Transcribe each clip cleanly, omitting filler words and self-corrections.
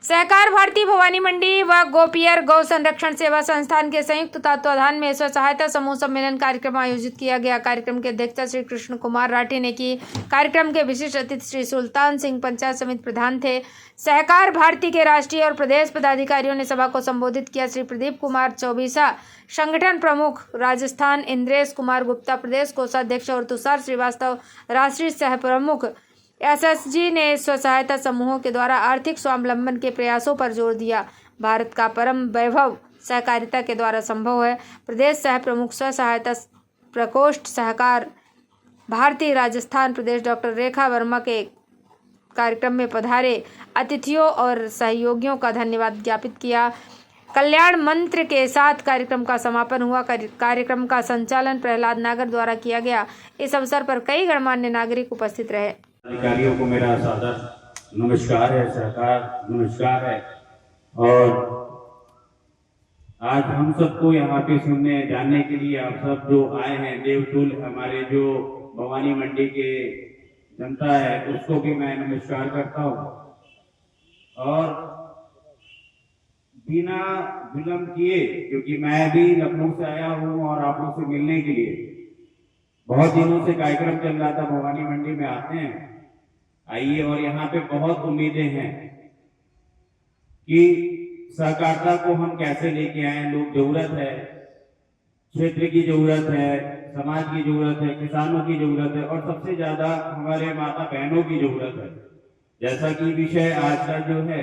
सहकार भारती भवानी मंडी व गोपियर गौ संरक्षण सेवा संस्थान के संयुक्त तत्वाधान में स्व सहायता समूह सम्मेलन कार्यक्रम आयोजित किया गया। कार्यक्रम की अध्यक्षता श्री कृष्ण कुमार राठी ने की। कार्यक्रम के विशिष्ट अतिथि श्री सुल्तान सिंह पंचायत समिति प्रधान थे। सहकार भारती के राष्ट्रीय और प्रदेश पदाधिकारियों ने सभा को संबोधित किया। श्री प्रदीप कुमार चौबीसा संगठन प्रमुख राजस्थान, इंद्रेश कुमार गुप्ता प्रदेश कोषाध्यक्ष और तुषार श्रीवास्तव राष्ट्रीय सह प्रमुख एसएसजी ने स्व सहायता समूहों के द्वारा आर्थिक स्वावलंबन के प्रयासों पर जोर दिया। भारत का परम वैभव सहकारिता के द्वारा संभव है। प्रदेश सह प्रमुख स्व सहायता प्रकोष्ठ सहकार भारतीय राजस्थान प्रदेश डॉक्टर रेखा वर्मा के कार्यक्रम में पधारे अतिथियों और सहयोगियों का धन्यवाद ज्ञापित किया। कल्याण मंत्र के साथ कार्यक्रम का समापन हुआ। कार्यक्रम का संचालन प्रहलाद नागर द्वारा किया गया। इस अवसर पर कई गणमान्य नागरिक उपस्थित रहे। अधिकारियों को मेरा सादर नमस्कार है, सरकार नमस्कार है। और आज हम सबको यहाँ पे सुनने जानने के लिए आप सब जो आए हैं, देवतुल हमारे जो भवानी मंडी के जनता है उसको भी मैं नमस्कार करता हूँ। और बिना विलंब किए, क्योंकि मैं भी लखनऊ से आया हूँ और आप लोग से मिलने के लिए बहुत दिनों से कार्यक्रम चल रहा था, भवानी मंडी में आते हैं आइए। और यहाँ पे बहुत उम्मीदें हैं कि सहकारिता को हम कैसे लेके आए। लोग जरूरत है, क्षेत्र की जरूरत है, समाज की जरूरत है, किसानों की जरूरत है और सबसे ज्यादा हमारे माता बहनों की जरूरत है। जैसा कि विषय आज का जो है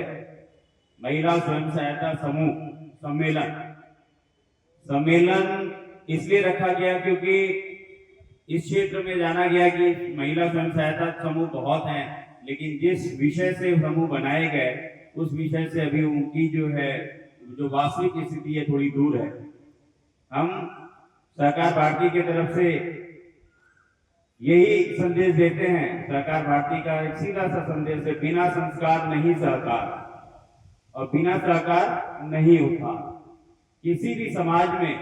महिला स्वयं सहायता समूह सम्मेलन इसलिए रखा गया क्योंकि इस क्षेत्र में जाना गया कि महिला स्वयं सहायता समूह बहुत हैं, लेकिन जिस विषय से समूह बनाए गए उस विषय से अभी उनकी जो वास्तविक स्थिति है थोड़ी दूर है। हम सहकार भारती की तरफ से यही संदेश देते हैं। सहकार भारती का एक सीधा सा संदेश है, बिना संस्कार नहीं सहकार और बिना सहकार नहीं उद्धार। किसी भी समाज में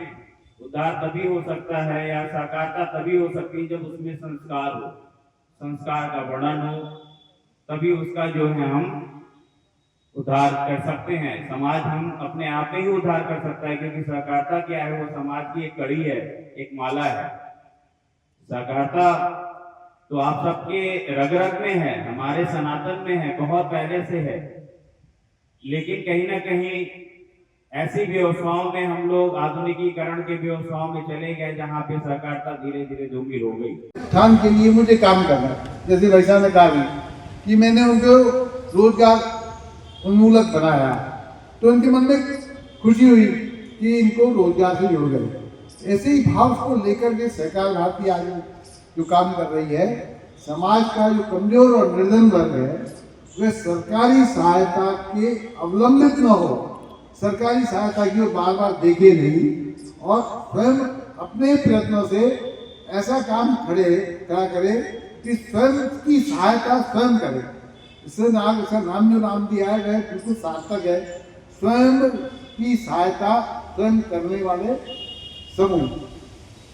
उद्धार तभी हो सकता है या सहकारिता तभी हो सकती है जब उसमें संस्कार हो, संस्कार का वर्णन हो, तभी उसका जो है हम उद्धार कर सकते हैं। समाज हम अपने आप में ही उद्धार कर सकता है, क्योंकि सहकारिता क्या है, वो समाज की एक कड़ी है, एक माला है। सहकारिता तो आप सबके रग रग में है, हमारे सनातन में है, बहुत पहले से है। लेकिन कहीं ना कहीं ऐसी व्यवस्थाओं में हम लोग आधुनिकीकरण के व्यवस्थाओं में चले गए जहाँ पे सहकारिता धीरे धीरे धूमिल हो गई। स्थान के लिए मुझे काम करना है। जैसे भाई साहब ने कहा कि मैंने उनको रोजगार उन्मूलक बनाया तो उनके मन में खुशी हुई कि इनको रोजगार से जोड़ गए। ऐसे ही भाव को लेकर के सहकार भारती आज जो काम कर रही है, समाज का जो कमजोर और निर्धन वर्ग है वे सरकारी सहायता के अवलंबित न हो, सरकारी सहायता की ओर बार बार देखे नहीं और स्वयं अपने प्रयत्नों से ऐसा काम करा करे कि स्वयं की सहायता स्वयं करे। इससे नाम जो नाम दिया है वह बिल्कुल सार्थक है, स्वयं की सहायता स्वयं करने वाले समूह।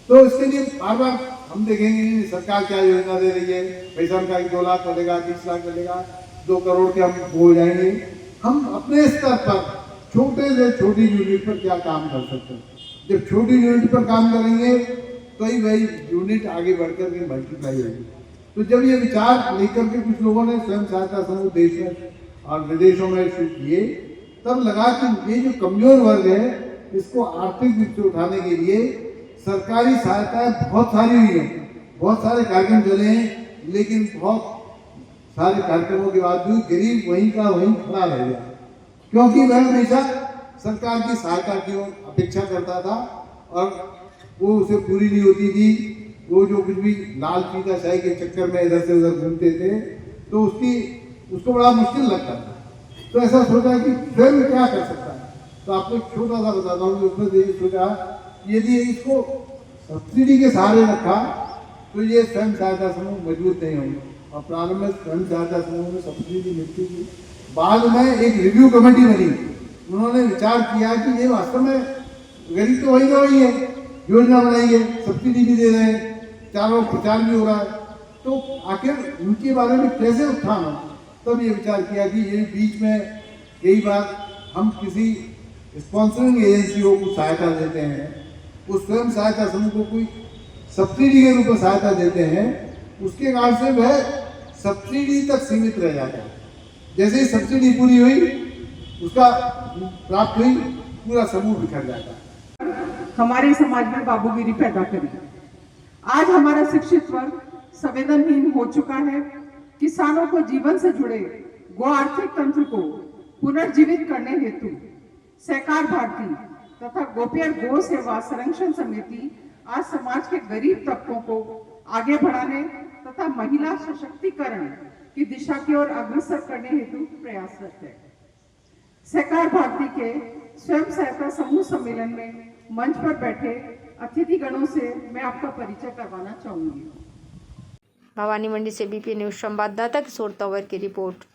तो इसके लिए बार बार हम देखेंगे सरकार क्या योजना दे रही है। पैसा का 2 लाख मिलेगा, 30 लाख मिलेगा, 2 करोड़ के हम हो जाएंगे। हम अपने स्तर पर छोटे से छोटी यूनिट पर क्या काम कर सकते हैं। जब छोटी यूनिट पर काम करेंगे तो ही वही यूनिट आगे बढ़कर के मल्टीप्लाई होगी। तो जब ये विचार लेकर के कुछ लोगों ने स्वयं सहायता समूह देश में और विदेशों में शुरू किए, तब लगा कि ये जो कमजोर वर्ग है इसको आर्थिक रूप से उठाने के लिए सरकारी सहायताएं बहुत सारी हुई है, बहुत सारे कार्यक्रम चले हैं, लेकिन बहुत सारे कार्यक्रमों के बाद भी गरीब वहीं का वहीं खड़ा रह गया, क्योंकि वह हमेशा सरकार की सहायता की अपेक्षा करता था और वो उसे पूरी नहीं होती थी। वो जो कुछ भी लाल पीला शाही के चक्कर में इधर से उधर घूमते थे तो उसको बड़ा मुश्किल लगता था। तो ऐसा सोचा कि स्वयं क्या कर सकता है। तो आपको छोटा सा बताता हूँ कि उसमें ये सोचा यदि इसको सब्सिडी के सहारे रखा तो ये स्वयं सहायता समूह मजबूत नहीं होंगे। और प्रारंभ में स्वयं सहायता समूह में सब्सिडी मिलती थी, बाद में एक रिव्यू कमेटी बनी। उन्होंने विचार किया कि ये वास्तव में गरीब तो वही का वही है, योजना बनाई है, सब्सिडी भी दे रहे हैं, चारों प्रचार भी हो रहा है, तो आखिर उनके बारे में कैसे उत्थान हो। तब ये विचार किया कि ये बीच में कई बार हम किसी स्पॉन्सरिंग एजेंसियों को सहायता देते हैं, उस स्वयं सहायता समूह को कोई सब्सिडी के रूप में सहायता देते हैं, उसके कारण से वह सब्सिडी तक सीमित रह जाता है। जैसे ही सब्सिडी पूरी हुई, उसका प्राप्त हुई, पूरा समूह बिखर जाता है। हमारे समाज में बाबूगिरी पैदा करी। आज हमारा शिक्षित वर्ग संवेदनहीन हो चुका है। किसानों को जीवन से जुड़े गो आर्थिक तंत्र को पुनर्जीवित करने हेतु सहकार भारती तथा गोपियर गो सेवा संरक्षण समिति आज समाज के गरीब तबकों को आगे बढ़ाने तथा महिला सशक्तिकरण की दिशा की ओर अग्रसर करने हेतु प्रयासरत है। सहकार भारती के स्वयं सहायता समूह सम्मेलन में मंच पर बैठे अतिथि गणों से मैं आपका परिचय करवाना चाहूंगी। भवानी मंडी से बीपी न्यूज संवाददाता किशोर तंवर की रिपोर्ट।